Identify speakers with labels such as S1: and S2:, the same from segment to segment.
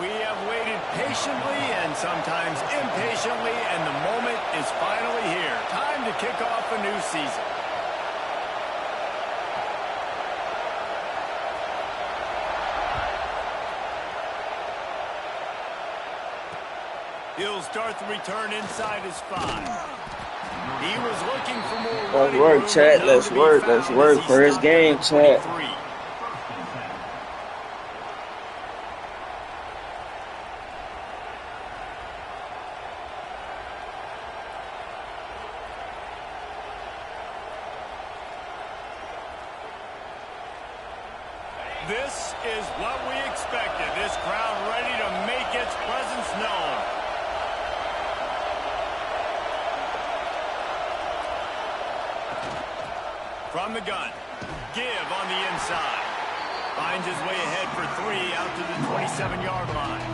S1: We have waited patiently and sometimes impatiently, and the moment is finally here. Time to kick off a new season. He'll start the return inside his 5. He was looking for more.
S2: Let's work, chat. Let's work. Let's work for his game, chat.
S1: This is what we expected. This crowd ready to make its presence known. From the gun, give on the inside. Finds his way ahead for 3 out to the 27-yard line.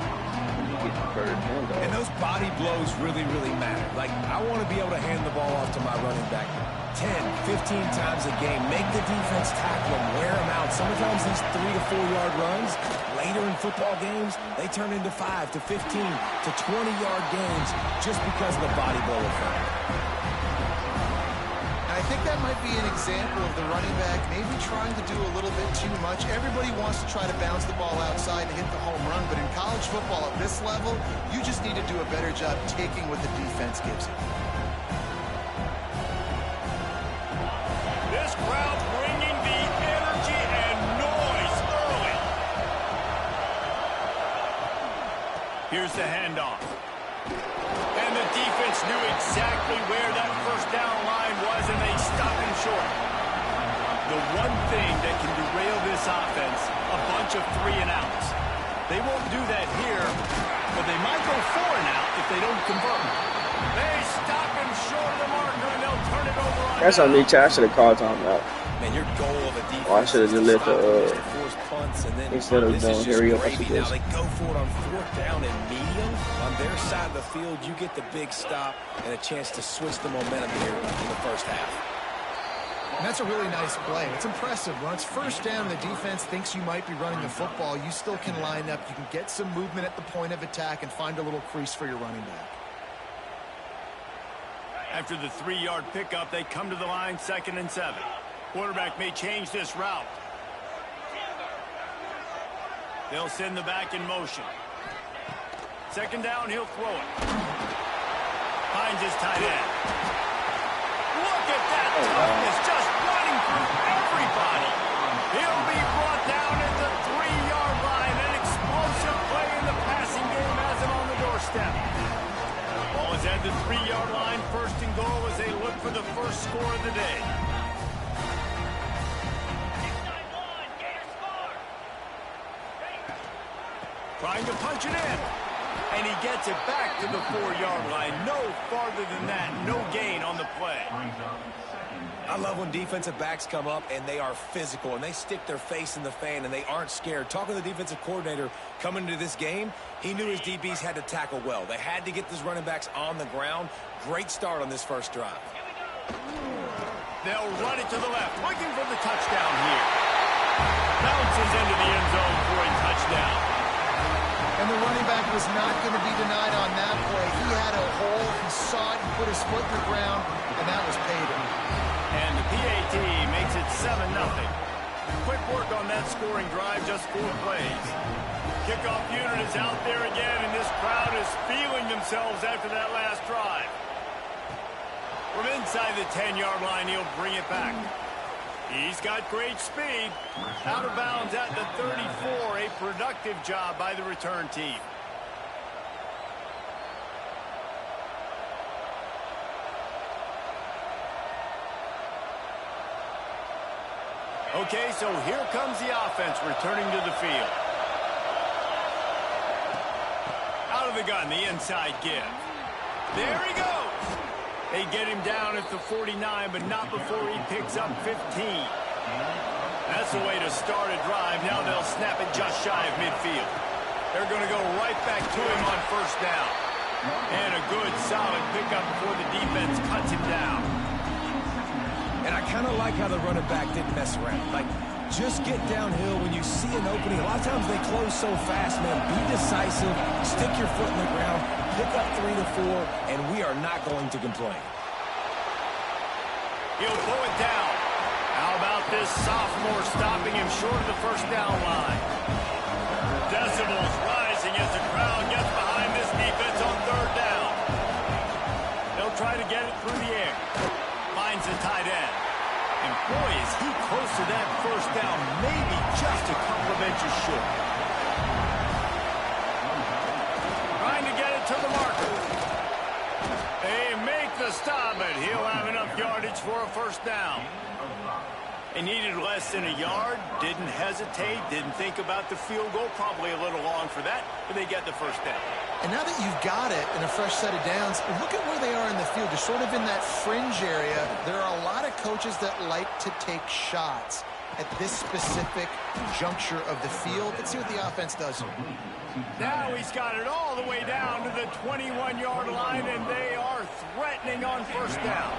S3: And those body blows really, really matter. Like, I want to be able to hand the ball off to my running back 10, 15 times a game. Make the defense tackle them, wear them out. Sometimes these 3 to 4-yard runs, later in football games, they turn into 5 to 15 to 20-yard games just because of the body blow effect.
S4: I think that might be an example of the running back maybe trying to do a little bit too much. Everybody wants to try to bounce the ball outside to hit the home run, but in college football at this level, you just need to do a better job taking what the defense gives you.
S1: This crowd bringing the energy and noise early. Here's the handoff. And the defense knew exactly where that first down line was, and they stopped him short. The one thing that can derail this offense, a bunch of 3 and outs. They won't do that here, but they might go 4 and out if they don't convert. They stop him short of the marker, and they'll turn it over on.
S2: That's on me, chat. I should have called time out.
S3: Man, your goal of a defense.
S2: I should have just left instead of going here.
S3: Now they go for it on 4th down and medium. On their side of the field, you get the big stop and a chance to switch the momentum here in the first half.
S4: And that's a really nice play. It's impressive. When it's 1st down, the defense thinks you might be running the football. You still can line up. You can get some movement at the point of attack and find a little crease for your running back.
S1: After the 3-yard pickup, they come to the line 2nd and 7. Quarterback may change this route. They'll send the back in motion. 2nd down, he'll throw it. Finds his tight end. Look at that toughness, just running through everybody. He'll be brought down at the 3-yard line. An explosive play in the passing game has him on the doorstep. Ball is at the 3-yard line. 1st and goal as they look for the first score of the day. Trying to punch it in. And he gets it back to the 4-yard line. No farther than that. No gain on the play.
S3: I love when defensive backs come up and they are physical and they stick their face in the fan and they aren't scared. Talking to the defensive coordinator coming into this game, he knew his DBs had to tackle well. They had to get these running backs on the ground. Great start on this first drive.
S1: They'll run it to the left, looking for the touchdown here. Bounces into the end zone for a touchdown.
S4: And the running back was not going to be denied on that play. He had a hole, he saw it, and put his foot in the ground, and that was paid him.
S1: And the PAT makes it 7-0. Quick work on that scoring drive, just 4 plays. Kickoff unit is out there again, and this crowd is feeling themselves after that last drive. From inside the 10-yard line, he'll bring it back. He's got great speed. Out of bounds at the 34. A productive job by the return team. Okay, so here comes the offense returning to the field. Out of the gun, the inside give. There he goes. They get him down at the 49, but not before he picks up 15. That's the way to start a drive. Now they'll snap it just shy of midfield. They're going to go right back to him on 1st down. And a good, solid pickup before the defense cuts him down.
S3: And I kind of like how the running back didn't mess around. Like, Just get downhill when you see an opening. A lot of times they close so fast, man. Be decisive, stick your foot in the ground, pick up 3 to 4, and we are not going to complain.
S1: He'll pull it down. How about this sophomore stopping him short of the first down line? Decibels rising as the crowd gets behind this defense on third down. They'll try to get it through the air. Finds the tight end. And boy, is he close to that first down, maybe just a couple of inches short. Trying to get it to the marker. They make the stop, but he'll have enough yardage for a first down. They needed less than a yard, didn't hesitate, didn't think about the field goal, probably a little long for that, but they get the first down.
S4: And now that you've got it in a fresh set of downs, look at where they are in the field. They're sort of in that fringe area. There are a lot of coaches that like to take shots at this specific juncture of the field. Let's see what the offense does here.
S1: Now he's got it all the way down to the 21-yard line, and they are threatening on first down.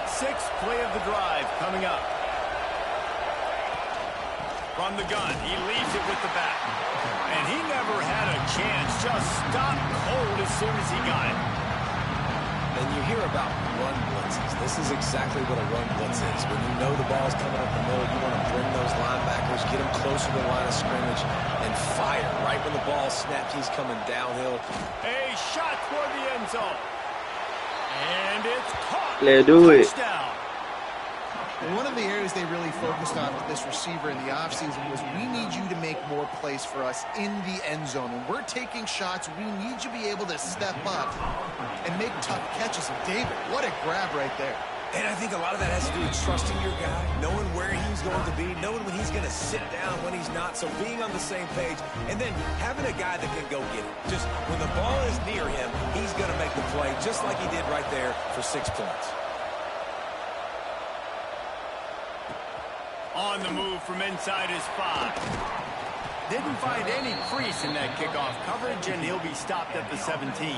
S1: Sixth play of the drive coming up. From the gun, he leaves it with the back. And he never had a chance, just stopped cold as soon as he got it.
S3: And you hear about run blitzes. This is exactly what a run blitz is. When you know the ball's coming up the middle, you want to bring those linebackers, get them closer to the line of scrimmage, and fire. Right when the ball snapped, he's coming downhill.
S1: A shot toward the end zone. And it's caught.
S2: Let's do it.
S1: Touchdown.
S4: One of the areas they really focused on with this receiver in the offseason was we need you to make more plays for us in the end zone. When we're taking shots, we need you to be able to step up and make tough catches. And David, what a grab right there.
S3: And I think a lot of that has to do with trusting your guy, knowing where he's going to be, knowing when he's going to sit down, when he's not. So being on the same page, and then having a guy that can go get it. Just when the ball is near him, he's going to make the play, just like he did right there for 6 points.
S1: On the move from inside his 5. Didn't find any crease in that kickoff coverage, and he'll be stopped at the 17.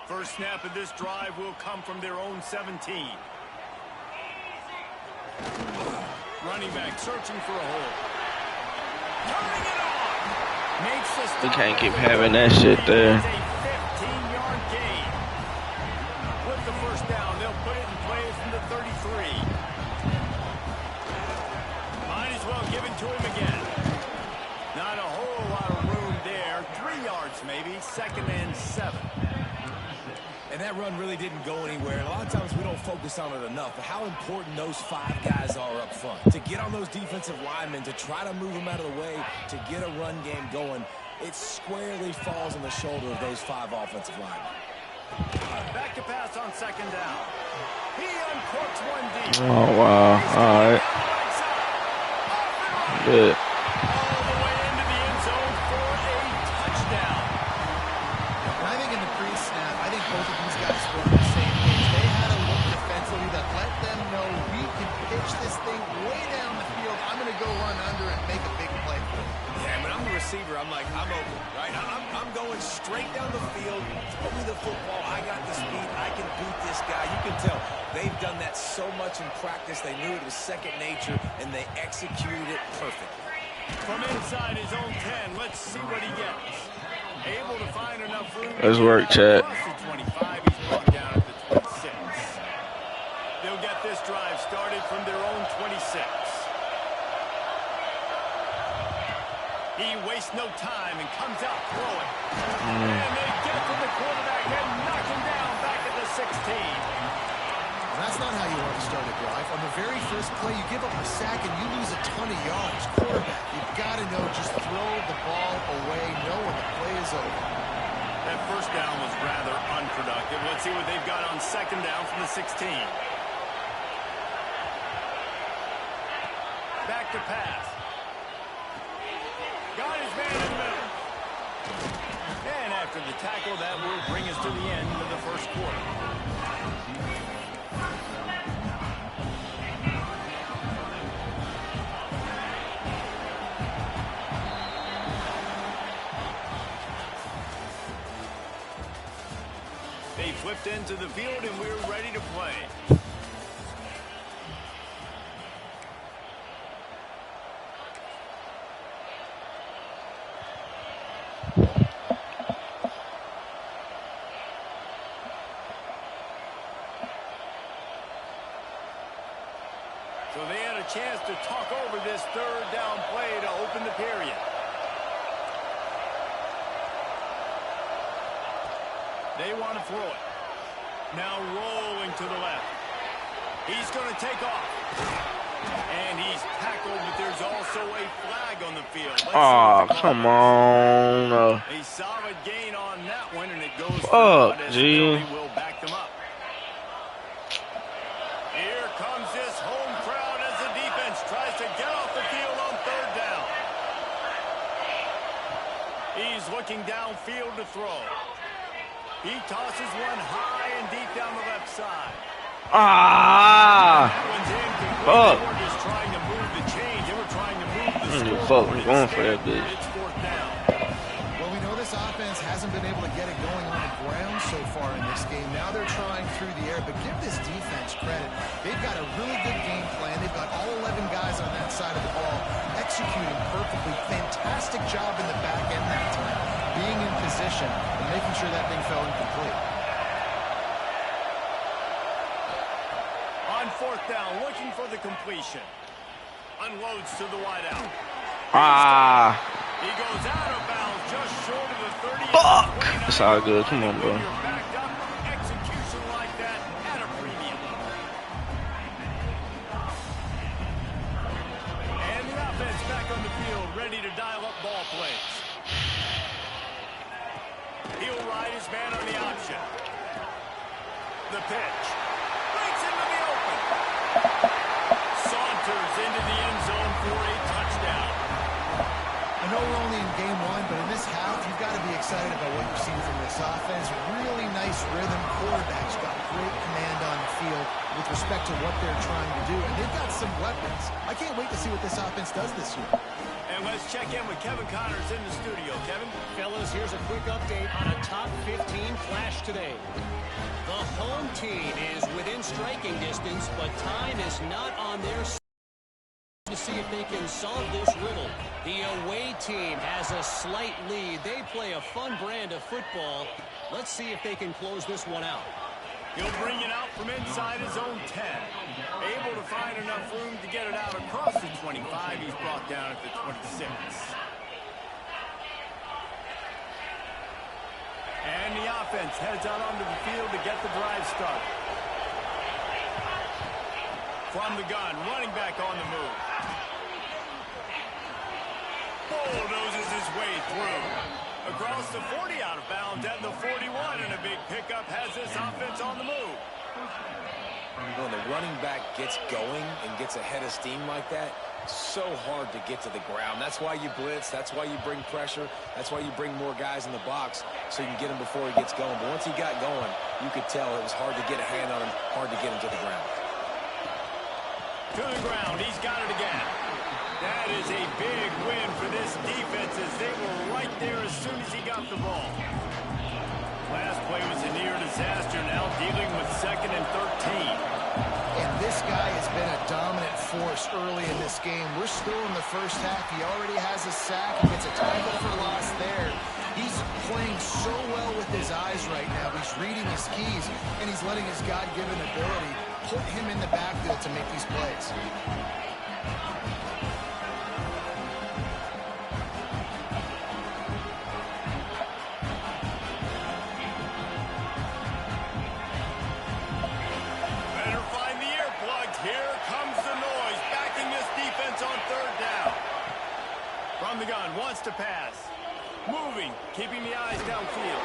S1: First snap of this drive will come from their own 17. Running back searching for a hole. Turning it on. Makes the stop.
S2: We can't keep having that shit there.
S1: It's a 15-yard gain. With the first down, they'll put it in play from the 33. Might as well give it to him again. Not a whole lot of room there. 3 yards maybe. 2nd and 7.
S3: And that run really didn't go anywhere. And a lot of times we don't focus on it enough. But how important those 5 guys are up front. To get on those defensive linemen, to try to move them out of the way, to get a run game going, it squarely falls on the shoulder of those 5 offensive linemen.
S1: Back to pass on 2nd down. He uncorks one deep.
S2: Oh, wow. All right. Good.
S1: All the way into the end zone for a touchdown.
S4: And I think in the pre-snap, I think both of these guys were on the same page. They had a look defensively that let them know we can pitch this thing way down the field. I'm going to go run under and make a big play.
S3: Yeah, when I'm the receiver, I'm like, I'm open, right? I'm going straight down the field. Throw me the football. I got the speed. I can beat this guy. You can tell they've done that so much in practice. They knew it was second nature, and they executed it perfectly.
S1: From inside his own 10, let's see what he gets. Able to find enough room.
S2: Let's work, Chad.
S1: Across the 25, he's brought down at the 26. They'll get this drive started from their own 26. He wastes no time and comes out throwing. And they get from the quarterback and knock him down back at the 16.
S4: And that's not how you want to start a drive. On the very first play, you give up a sack and you lose a ton of yards. Quarterback, you've got to know, just throw the ball away, know when the play is over.
S1: That first down was rather unproductive. Let's see what they've got on 2nd down from the 16. Back to pass. Got his man in the middle. And after the tackle, that will bring us to the end of the first quarter. into the field, and we're ready to play. So they had a chance to talk over this third down play to open the period. They want to throw it. Now rolling to the left. He's going to take off. And he's tackled, but there's also a flag on the field.
S2: Oh, come on.
S1: A solid gain on that one, and it goes
S2: Fuck, G.
S1: will back them up. Here comes this home crowd as the defense tries to get off the field on third down. He's looking downfield to throw. He tosses one high and deep down the left side.
S2: Ah! Fuck.
S1: They were just trying to move the chains. They were trying to move the score.
S2: Fuck, I'm going for that bitch.
S1: It's fourth down.
S4: Well, we know this offense hasn't been able to get it going on the ground so far in this game. Now they're trying through the air, but give this defense credit. They've got a really good game plan. They've got all 11 guys on that side of the ball executing perfectly. Fantastic job in the back end that time, being in position and making sure that thing fell incomplete.
S1: On fourth down, looking for the completion. Unloads to the wideout.
S2: Ah!
S1: He goes out of bounds just short of the 30.
S2: Fuck! It's all good. Come on, bro.
S1: Execution like that at a premium. And the offense back on the field, ready to dial up ball plays. He'll ride his man on the option. The pitch. Breaks into the open. Saunters into the end zone for a touchdown.
S4: I know we're only in game one, but in this half, you've got to be excited about what you've seen from this offense. Really nice rhythm. Quarterback's got great command on the field with respect to what they're trying to do. And they've got some weapons. I can't wait to see what this offense does this year.
S1: And let's check in with Kevin Connors in the studio. Kevin?
S5: Fellas, here's a quick update on a top 15 flash today. The home team is within striking distance, but time is not on their side to see if they can solve this riddle. The away team has a slight lead. They play a fun brand of football. Let's see if they can close this one out.
S1: He'll bring it out from inside his own 10. Able to find enough room to get it out across the 25. He's brought down at the 26. And the offense heads out onto the field to get the drive started. From the gun, running back on the move. Bulldozes his way through. Across the 40, out of bounds at the 41, and a big pickup has this offense on the move.
S3: When the running back gets going and gets ahead of steam like that, so hard to get to the ground. That's why you blitz. That's why you bring pressure. That's why you bring more guys in the box so you can get him before he gets going. But once he got going, you could tell it was hard to get a hand on him, hard to get him to the ground.
S1: To the ground. He's got it again. That is a big win for this defense as they were right there as soon as he got the ball. Last play was a near disaster, now dealing with 2nd and 13.
S4: And this guy has been a dominant force early in this game. We're still in the first half. He already has a sack. He gets a tackle for loss there. He's playing so well with his eyes right now. He's reading his keys, and he's letting his God-given ability put him in the backfield to make these plays.
S1: From the gun, wants to pass. Moving, keeping the eyes downfield.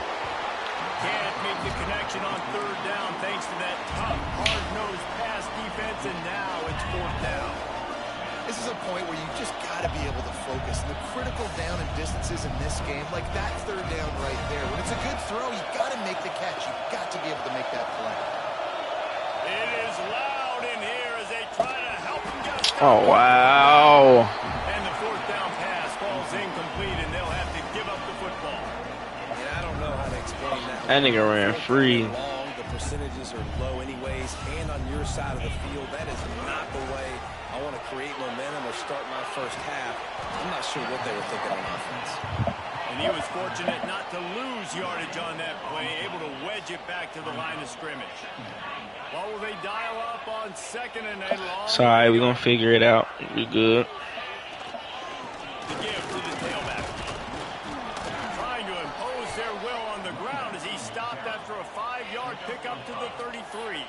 S1: Can't make the connection on third down thanks to that tough, hard-nosed pass defense, and now it's fourth down.
S4: This is a point where you just got to be able to focus. The critical down and distances in this game, like that third down right there. When it's a good throw, you got to make the catch. You got to be able to make that play.
S1: It is loud in here as they try to help him get a stop.
S2: Oh, wow.
S1: And the fourth down pass falls incomplete, and they'll have to give up the football.
S3: And I don't know how to explain that.
S2: That nigga ran free.
S3: The percentages are low anyways, and on your side of the field, that is not the way I want to create momentum or start my first half. I'm not sure what they were thinking on offense.
S1: And he was fortunate not to lose yardage on that play, able to wedge it back to the line of scrimmage. Well, will they dial up on 2nd and a long?
S2: Sorry, we're going to figure it out. We good.
S1: The give to the tailback. Trying to impose their will on the ground as he stopped after a 5-yard pickup to the 33.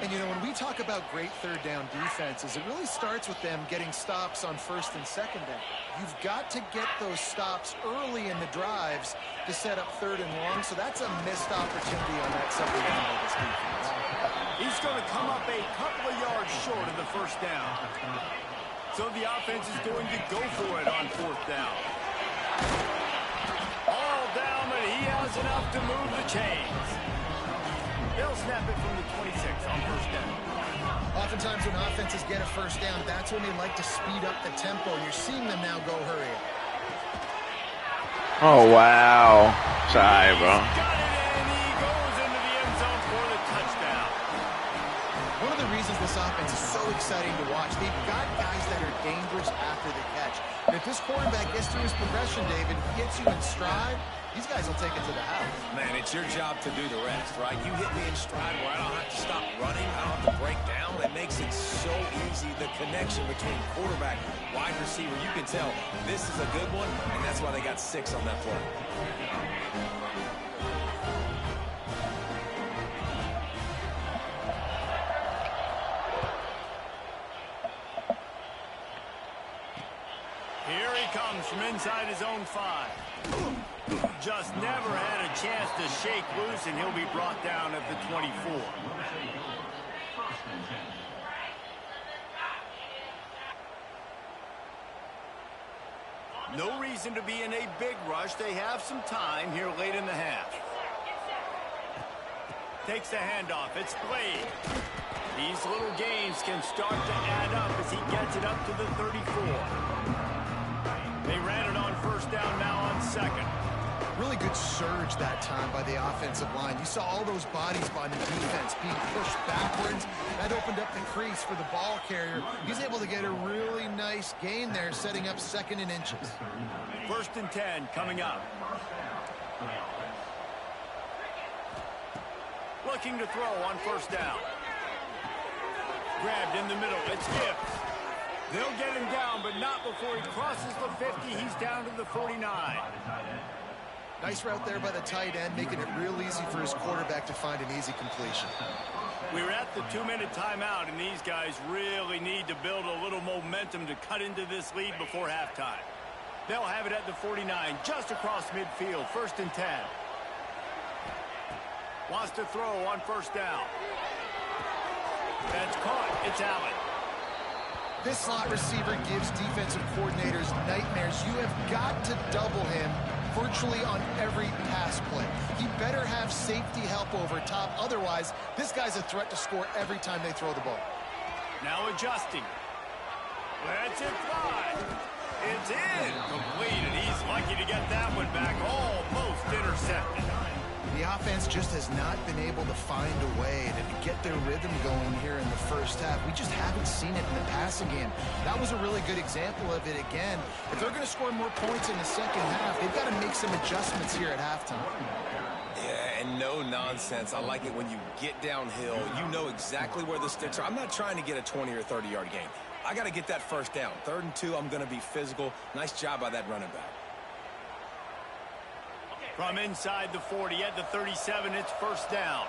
S4: And, you know, when we talk about great third down defenses, it really starts with them getting stops on 1st and 2nd down. You've got to get those stops early in the drives to set up 3rd and long, so that's a missed opportunity on that second down by this defense.
S1: He's going to come up a couple of yards short of the 1st down. So the offense is going to go for it on 4th down. All down, but he has enough to move the chains. They'll snap it from the 26 on 1st down.
S4: Oftentimes when offenses get a 1st down, that's when they like to speed up the tempo. You're seeing them now go hurry up.
S2: Oh, wow. Sorry, bro.
S1: Got it, and he goes into the end zone for the touchdown.
S4: One of the reasons this offense is so exciting to watch, they've got guys that are dangerous after the catch. And if this quarterback gets through his progression, David, gets you in stride, these guys will take it to the house.
S3: Man, it's your job to do the rest, right? You hit me in stride where I don't have to stop running. I don't have to break down. It makes it so easy. The connection between quarterback, wide receiver, you can tell this is a good one, and that's why they got 6 on that play.
S1: Here he comes from inside his own 5. Just never had a chance to shake loose, and he'll be brought down at the 24. No reason to be in a big rush. They have some time here late in the half. Takes the handoff. It's Blade. These little gains can start to add up as he gets it up to the 34. They ran it on 1st down, now on 2nd.
S4: Really good surge that time by the offensive line. You saw all those bodies by the defense being pushed backwards. That opened up the crease for the ball carrier. He's able to get a really nice gain there, setting up 2nd and inches.
S1: 1st and 10 coming up. Looking to throw on 1st down. Grabbed in the middle. It's Gibbs. They'll get him down, but not before he crosses the 50. He's down to the 49.
S4: Nice route there by the tight end, making it real easy for his quarterback to find an easy completion.
S1: We're at the 2-minute timeout, and these guys really need to build a little momentum to cut into this lead before halftime. They'll have it at the 49, just across midfield, 1st and 10. Wants to throw on 1st down. That's caught. It's Allen.
S4: This slot receiver gives defensive coordinators nightmares. You have got to double him virtually on every pass play. He better have safety help over top. Otherwise, this guy's a threat to score every time they throw the ball.
S1: Now adjusting. Lets it fly. It's in. Complete, and he's lucky to get that one back. Almost intercepted.
S4: The offense just has not been able to find a way to get their rhythm going here in the 1st half. We just haven't seen it in the passing game. That was a really good example of it again. If they're going to score more points in the 2nd half, they've got to make some adjustments here at halftime.
S3: Yeah, and no nonsense. I like it when you get downhill. You know exactly where the sticks are. I'm not trying to get a 20 or 30-yard gain. I got to get that 1st down. 3rd and 2, I'm going to be physical. Nice job by that running back.
S1: From inside the 40 at the 37, it's 1st down.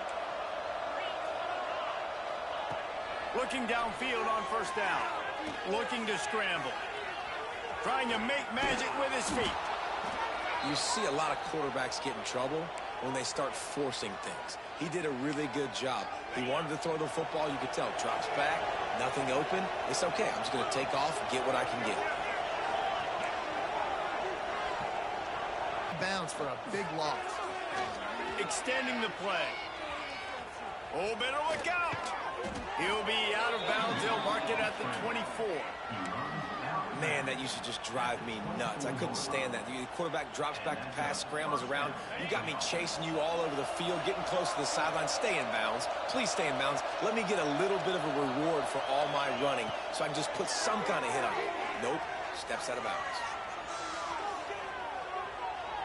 S1: Looking downfield on 1st down. Looking to scramble. Trying to make magic with his feet.
S3: You see a lot of quarterbacks get in trouble when they start forcing things. He did a really good job. He wanted to throw the football. You could tell. Drops back. Nothing open. It's okay. I'm just going to take off and get what I can get.
S4: Bounds for a big loss.
S1: Extending the play. Oh, better look out. He'll be out of bounds. They'll mark it at the 24.
S3: Man, that used to just drive me nuts. I couldn't stand that. The quarterback drops back to pass, scrambles around. You got me chasing you all over the field, getting close to the sideline. Stay in bounds. Please stay in bounds. Let me get a little bit of a reward for all my running so I can just put some kind of hit on you. Nope. Steps out of bounds.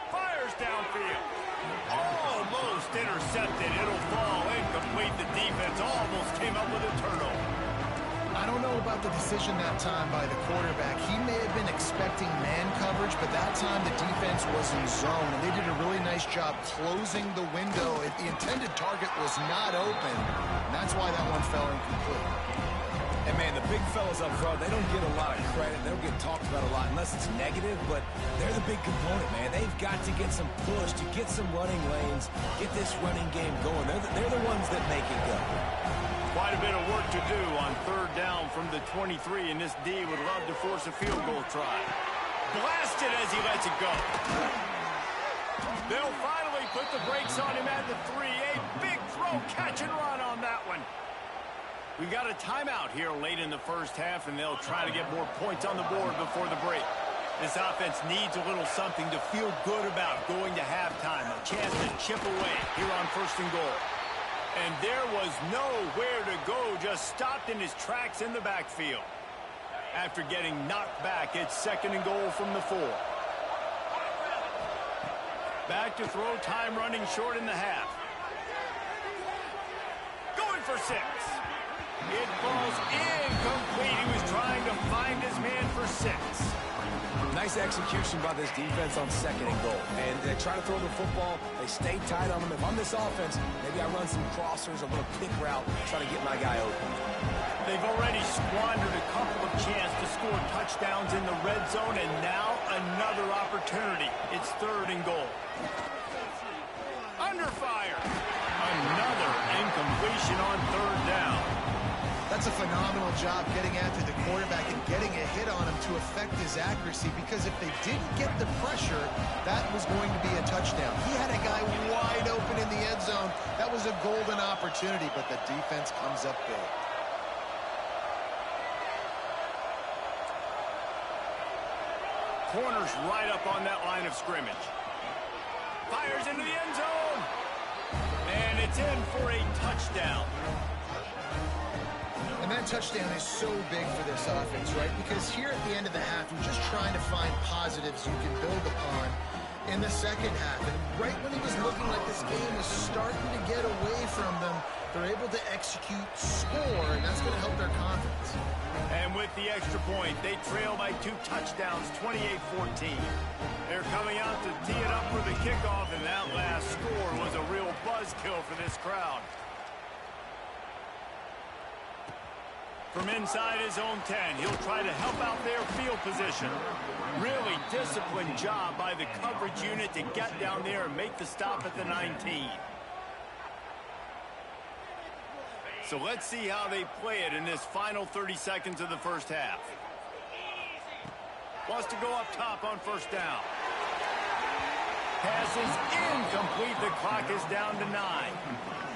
S1: Fires downfield. Almost intercepted. It'll fall incomplete. The defense almost came up with a turnover.
S4: I don't know about the decision that time by the quarterback. He may have been expecting man coverage, but that time the defense was in zone, and they did a really nice job closing the window. The intended target was not open, and that's why that one fell incomplete.
S3: And, man, the big fellas up front, they don't get a lot of credit. They don't get talked about a lot unless it's negative, but they're the big component, man. They've got to get some push, to get some running lanes, get this running game going. They're the ones that make it go.
S1: Quite a bit of work to do on third down from the 23, and this D would love to force a field goal try. Blasted as he lets it go. They'll finally put the brakes on him at the 3. A big throw, catch and run on that one. We got a timeout here late in the first half, and they'll try to get more points on the board before the break. This offense needs a little something to feel good about going to halftime. A chance to chip away here on 1st and goal. And there was nowhere to go, just stopped in his tracks in the backfield. After getting knocked back, it's 2nd and goal from the 4. Back to throw, time running short in the half. Going for 6. It falls incomplete. He was trying to find his man for 6.
S3: Nice execution by this defense on 2nd and goal. And they try to throw the football. They stay tight on them. If I'm this offense, maybe I run some crossers, a little pick route, try to get my guy open.
S1: They've already squandered a couple of chances to score touchdowns in the red zone, and now another opportunity. It's 3rd and goal. Under fire. Another incompletion on 3rd down.
S4: That's a phenomenal job getting after the quarterback and getting a hit on him to affect his accuracy, because if they didn't get the pressure, that was going to be a touchdown. He had a guy wide open in the end zone. That was a golden opportunity, but the defense comes up big.
S1: Corner's right up on that line of scrimmage. Fires into the end zone. And it's in for a touchdown.
S4: And that touchdown is so big for this offense, right? Because here at the end of the half, you're just trying to find positives you can build upon in the second half. And right when he was looking like this game was starting to get away from them, they're able to execute, score, and that's going to help their confidence.
S1: And with the extra point, they trail by 2 touchdowns, 28-14. They're coming out to tee it up for the kickoff, and that last score was a real buzzkill for this crowd. From inside his own 10, he'll try to help out their field position. Really disciplined job by the coverage unit to get down there and make the stop at the 19. So let's see how they play it in this final 30 seconds of the first half. Wants to go up top on 1st down. Pass is incomplete. The clock is down to 9.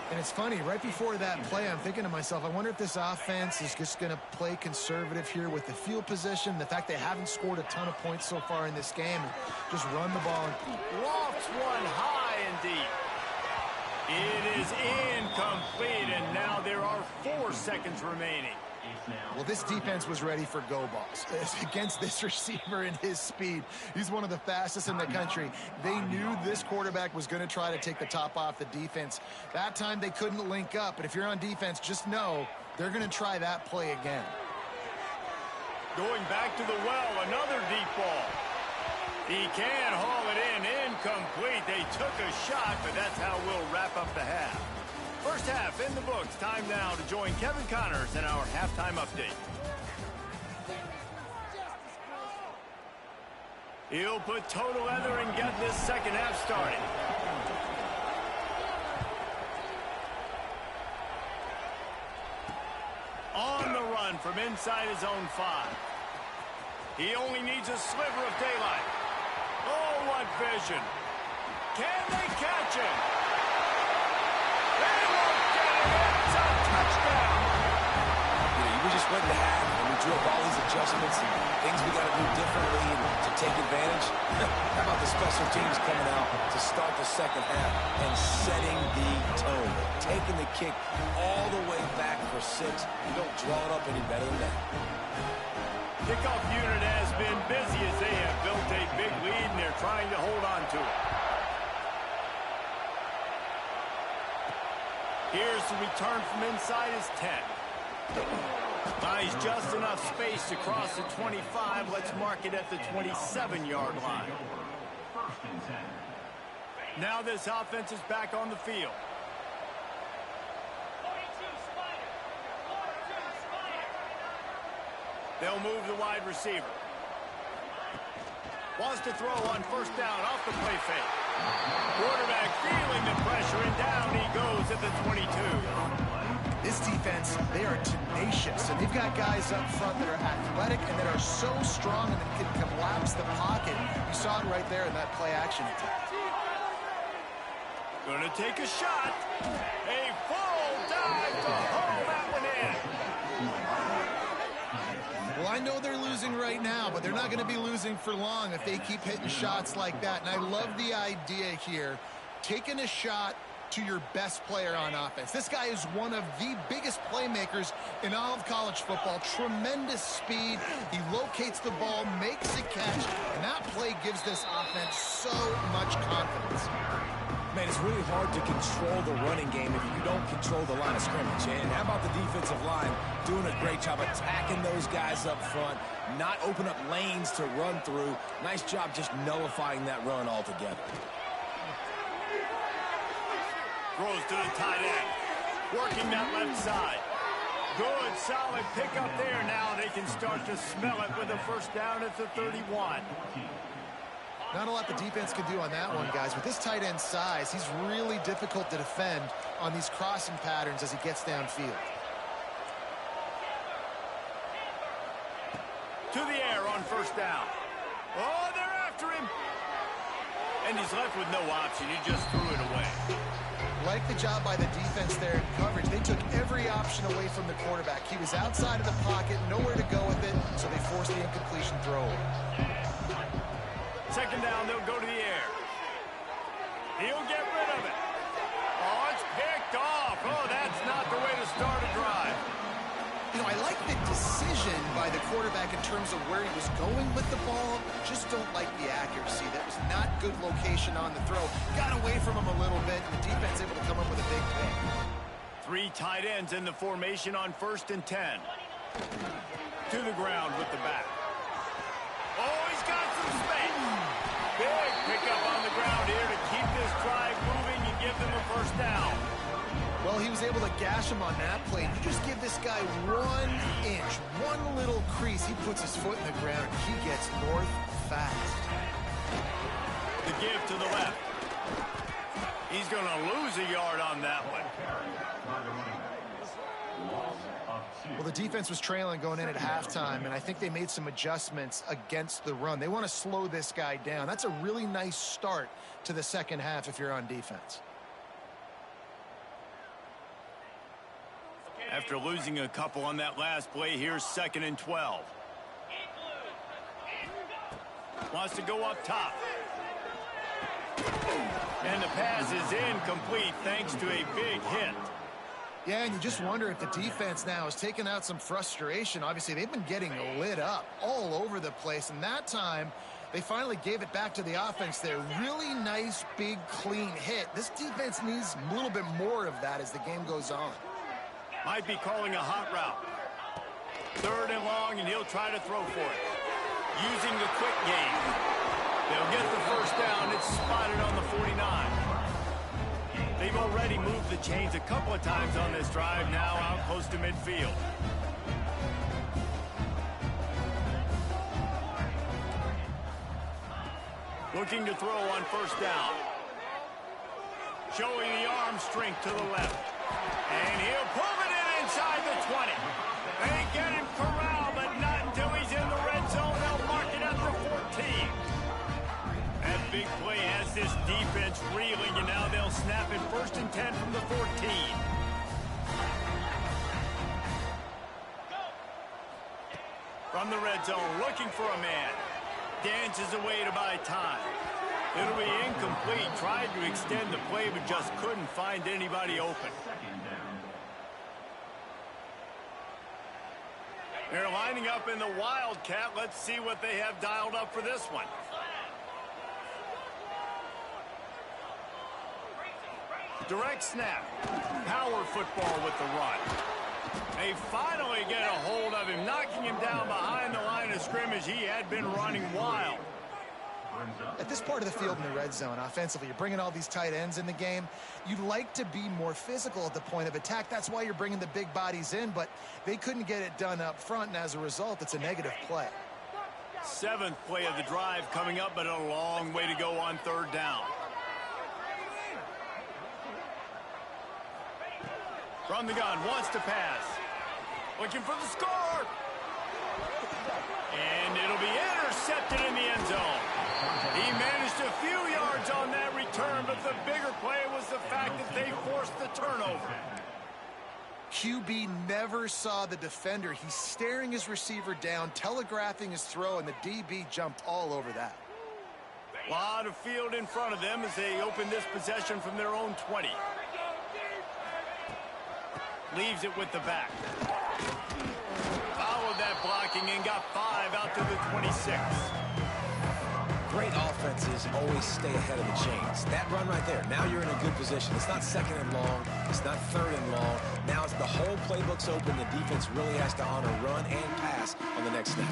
S4: And it's funny, right before that play, I'm thinking to myself, I wonder if this offense is just going to play conservative here with the field position, the fact they haven't scored a ton of points so far in this game, and just run the ball.
S1: Lofts one high and deep. It is incomplete, and now there are 4 seconds remaining.
S4: Well, this defense was ready for go balls. Against this receiver and his speed, he's one of the fastest in the country. They knew this quarterback was going to try to take the top off the defense. That time they couldn't link up, but if you're on defense, just know they're going to try that play again.
S1: Going back to the well, another deep ball. He can haul it in, incomplete. They took a shot, but that's how we'll wrap up the half. First half in the books. Time now to join Kevin Connors in our halftime update. He'll put toe to leather and get this second half started. On the run from inside his own 5. He only needs a sliver of daylight. Oh, what vision. Can they catch him? They won't get him.
S3: just went to half, and we drew up all these adjustments and things we got to do differently and to take advantage. How about the special teams coming out to start the second half and setting the tone, taking the kick all the way back for 6. You don't draw it up any better than that.
S1: Kickoff unit has been busy as they have built a big lead, and they're trying to hold on to it. Here's the return from inside his 10. Buys just enough space to cross the 25. Let's mark it at the 27-yard line. Now this offense is back on the field. They'll move the wide receiver. Wants to throw on first down off the play fake. Quarterback feeling the pressure, and down he goes at the 22.
S4: This defense, they are tenacious, and they've got guys up front that are athletic and that are so strong and that can collapse the pocket. You saw it right there in that play action attack.
S1: Gonna take a shot. A full dive to haul that one in.
S4: Well, I know they're losing right now, but they're not going to be losing for long if they keep hitting shots like that. And I love the idea here, taking a shot to your best player on offense. This guy is one of the biggest playmakers in all of college football. Tremendous speed. He locates the ball, makes a catch, and that play gives this offense so much confidence.
S3: Man, it's really hard to control the running game if you don't control the line of scrimmage. And how about the defensive line doing a great job attacking those guys up front, not open up lanes to run through. Nice job just nullifying that run altogether.
S1: Throws to the tight end. Working that left side. Good, solid pickup there. Now they can start to smell it with a first down at the 31.
S4: Not a lot the defense can do on that one, guys. With this tight end size, he's really difficult to defend on these crossing patterns as he gets downfield.
S1: To the air on first down. Oh, they're after him. And he's left with no option. He just threw it away.
S4: Like the job by the defense there in coverage. They took every option away from the quarterback. He was outside of the pocket, nowhere to go with it, so they forced the incompletion throw.
S1: Second down, they'll go to the air. He'll get rid of it. Oh, it's picked off. Oh, that's not the way to start a drive.
S4: You know, I like the decision by the quarterback in terms of where he was going with the ball. Just don't like the accuracy. That was not good location on the throw. Got away from him a little bit, and the defense able to come up with a big pick.
S1: 3 tight ends in the formation on 1st and 10. To the ground with the back. Oh, he's got some space. Big pickup on the ground here to keep this drive moving and give them a first down.
S4: Well, he was able to gash him on that play. You just give this guy 1 inch, one little crease. He puts his foot in the ground, and he gets north fast.
S1: The give to the left. He's going to lose a yard on that one.
S4: Well, the defense was trailing going in at halftime, and I think they made some adjustments against the run. They want to slow this guy down. That's a really nice start to the second half if you're on defense.
S1: After losing a couple on that last play, here's 2nd and 12. Wants to go up top. And the pass is incomplete thanks to a big hit.
S4: Yeah, and you just wonder if the defense now is taking out some frustration. Obviously, they've been getting lit up all over the place, and that time they finally gave it back to the offense there. Really nice, big, clean hit. This defense needs a little bit more of that as the game goes on.
S1: Might be calling a hot route. 3rd and long, and he'll try to throw for it. Using the quick game. They'll get the first down. It's spotted on the 49. They've already moved the chains a couple of times on this drive, now out close to midfield. Looking to throw on first down. Showing the arm strength to the left. And he'll pull it in inside the 20. They get him corralled, but not until he's in the red zone. They'll mark it at the 14. That big play has this defense reeling, and now they'll snap it 1st and 10 from the 14. From the red zone, looking for a man. Dances away to buy time. It'll be incomplete. Tried to extend the play, but just couldn't find anybody open. They're lining up in the Wildcat. Let's see what they have dialed up for this one. Direct snap. Power football with the run. They finally get a hold of him, knocking him down behind the line of scrimmage. He had been running wild.
S4: At this part of the field in the red zone, offensively, you're bringing all these tight ends in the game. You'd like to be more physical at the point of attack. That's why you're bringing the big bodies in, but they couldn't get it done up front, and as a result, it's a negative play.
S1: 7th play of the drive coming up, but a long way to go on 3rd down. From the gun, wants to pass. Looking for the score. And it'll be intercepted in the end zone. He managed a few yards on that return, but the bigger play was the fact that they forced the turnover.
S4: QB never saw the defender. He's staring his receiver down, telegraphing his throw, and the DB jumped all over that.
S1: A lot of field in front of them as they open this possession from their own 20. Leaves it with the back. Followed that blocking and got 5 out to the 26.
S3: Great offenses always stay ahead of the chains. That run right there, now you're in a good position. It's not 2nd and long. It's not 3rd and long. Now it's the whole playbook's open. The defense really has to honor run and pass on the next snap.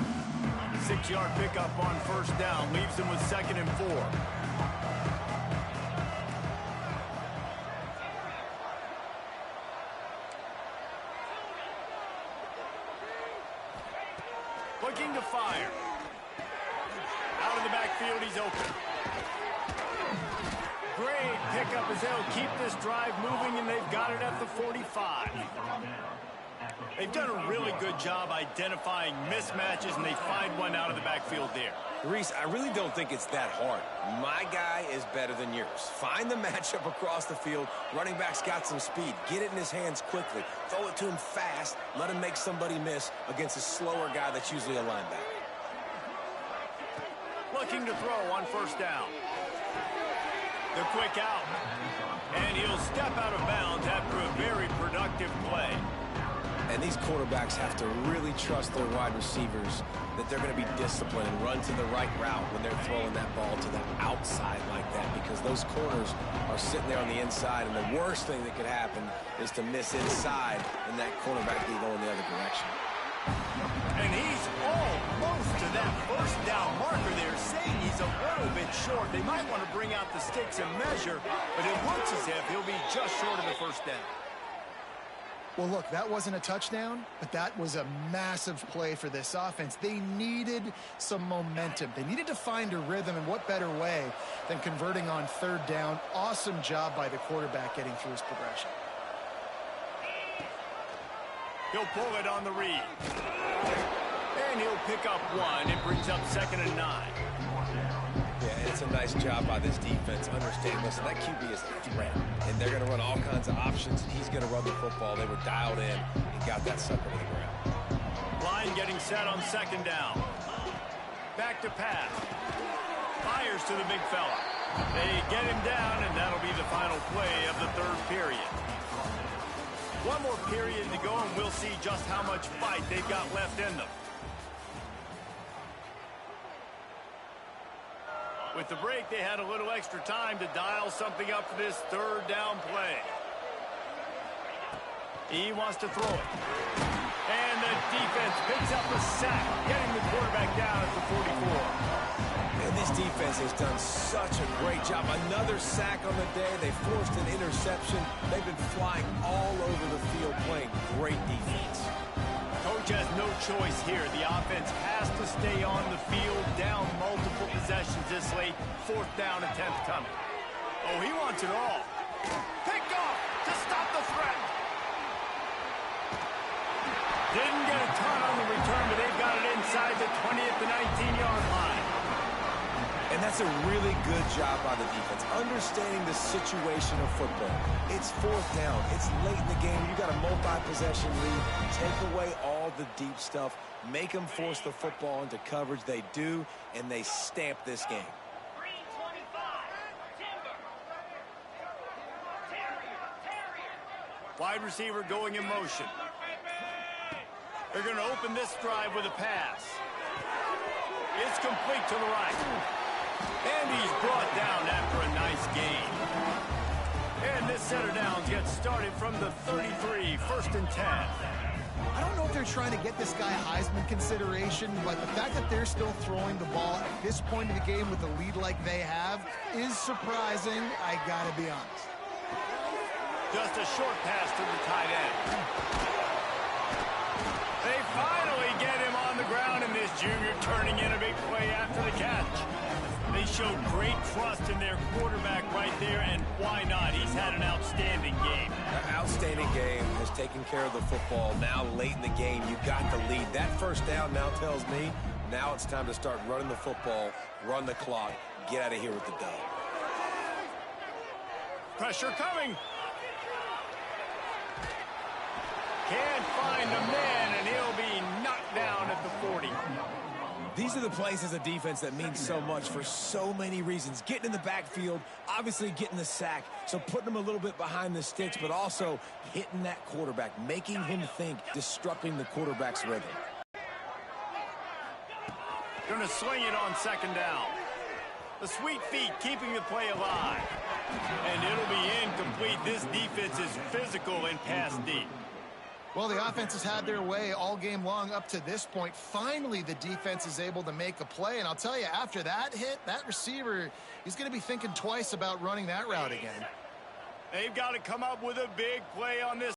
S1: 6-yard pickup on 1st down. Leaves them with 2nd and 4. Looking to fire. Out of the backfield, he's open. Great pickup as they'll keep this drive moving, and they've got it at the 45. They've done a really good job identifying mismatches, and they find one out of the backfield there.
S3: Reese, I really don't think it's that hard. My guy is better than yours. Find the matchup across the field. Running back's got some speed. Get it in his hands quickly. Throw it to him fast. Let him make somebody miss against a slower guy that's usually a linebacker.
S1: Looking to throw on 1st down. The quick out. And he'll step out of bounds after a very productive play.
S3: And these quarterbacks have to really trust their wide receivers that they're going to be disciplined and run to the right route when they're throwing that ball to the outside like that, because those corners are sitting there on the inside, and the worst thing that could happen is to miss inside and that cornerback be going the other direction.
S1: And he's almost to that 1st down marker there, saying he's a little bit short. They might want to bring out the sticks and measure, but it looks as if he'll be just short of the 1st down.
S4: Well, look, that wasn't a touchdown, but that was a massive play for this offense. They needed some momentum. They needed to find a rhythm, and what better way than converting on 3rd down. Awesome job by the quarterback getting through his progression.
S1: He'll pull it on the read. And he'll pick up 1. It brings up 2nd and 9.
S3: Yeah, it's a nice job by this defense. Understand, listen, that QB is a threat, and they're going to run all kinds of options, and he's going to run the football. They were dialed in and got that sucker to the ground.
S1: Line getting set on 2nd down. Back to pass. Fires to the big fella. They get him down, and that'll be the final play of the 3rd period. One more period to go, and we'll see just how much fight they've got left in them. With the break, they had a little extra time to dial something up for this 3rd down play. He wants to throw it. And the defense picks up a sack, getting the quarterback down at the 44.
S3: And this defense has done such a great job. Another sack on the day. They forced an interception. They've been flying all over the field playing great defense.
S1: Coach has no choice here. The offense has to stay on the field, down multiple possessions this late. 4th down, attempt coming. Oh, he wants it all. Picked off to stop the threat. Didn't get a ton on the return, but they've got it inside the 20 at the 19-yard line.
S3: And that's a really good job by the defense, understanding the situation of football. It's fourth down. It's late in the game. You got a multi-possession lead. Take away all the deep stuff. Make them force the football into coverage. They do, and they stamp this game.
S1: Wide receiver going in motion. They're going to open this drive with a pass. It's complete to the right. And he's brought down after a nice gain. And this set of downs gets started from the 33, 1st and 10.
S4: I don't know if they're trying to get this guy Heisman consideration, but the fact that they're still throwing the ball at this point in the game with a lead like they have is surprising, I gotta be honest.
S1: Just a short pass to the tight end. They finally get him on the ground, and this junior turning in a big play after the catch. They showed great trust in their quarterback right there, and why not? He's had an outstanding game.
S3: Outstanding game, has taken care of the football. Now late in the game, you got the lead. That first down now tells me now it's time to start running the football, run the clock, get out of here with the dub.
S1: Pressure coming. Can't find a man, and he'll be knocked down at the 40.
S3: These are the plays as a defense that mean so much for so many reasons. Getting in the backfield, obviously getting the sack, so putting them a little bit behind the sticks, but also hitting that quarterback, making him think, disrupting the quarterback's rhythm.
S1: Going to swing it on 2nd down. The sweet feet keeping the play alive. And it'll be incomplete. This defense is physical and pass deep.
S4: Well, the offense has had their way all game long up to this point. Finally, the defense is able to make a play. And I'll tell you, after that hit, that receiver, he's going to be thinking twice about running that route again.
S1: They've got to come up with a big play on this